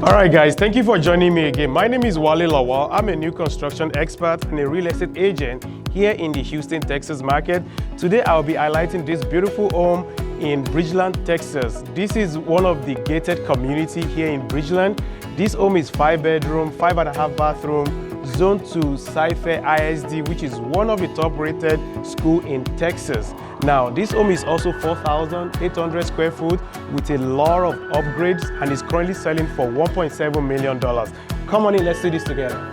All right, guys, thank you for joining me again. My name is Wale Lawal. I'm a new construction expert and a real estate agent here in the Houston, Texas market. Today, I'll be highlighting this beautiful home in Bridgeland, Texas. This is one of the gated community here in Bridgeland. This home is 5-bedroom, 5.5 bathroom, zoned to Cy-Fair ISD, which is one of the top-rated schools in Texas. Now, this home is also 4,800 square foot with a lot of upgrades and is currently selling for $1.7 million. Come on in, let's do this together.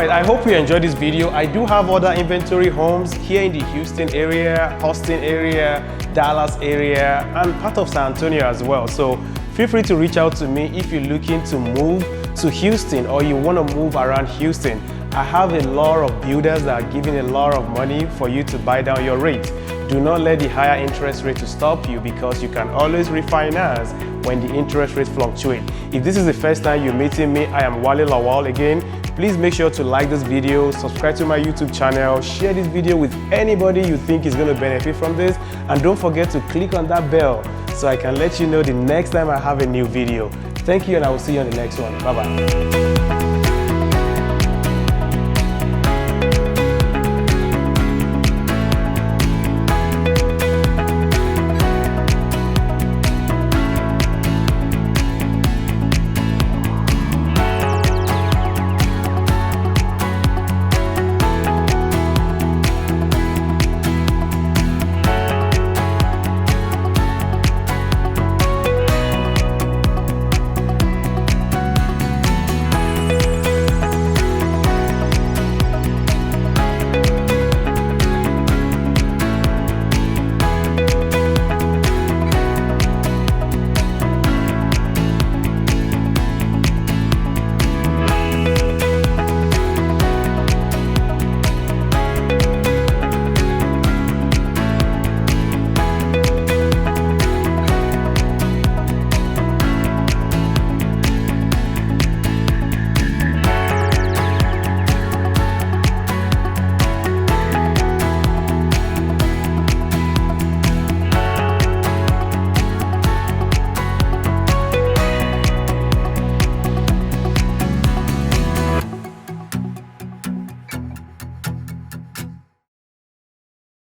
I hope you enjoyed this video. I do have other inventory homes here in the Houston area, Austin area, Dallas area, and part of San Antonio as well. So feel free to reach out to me if you're looking to move to Houston or you want to move around Houston. I have a lot of builders that are giving a lot of money for you to buy down your rate. Do not let the higher interest rate to stop you, because you can always refinance when the interest rates fluctuate. If this is the first time you're meeting me, I am Wale Lawal again. Please make sure to like this video, subscribe to my YouTube channel, share this video with anybody you think is going to benefit from this, and don't forget to click on that bell so I can let you know the next time I have a new video. Thank you, and I will see you on the next one. Bye-bye.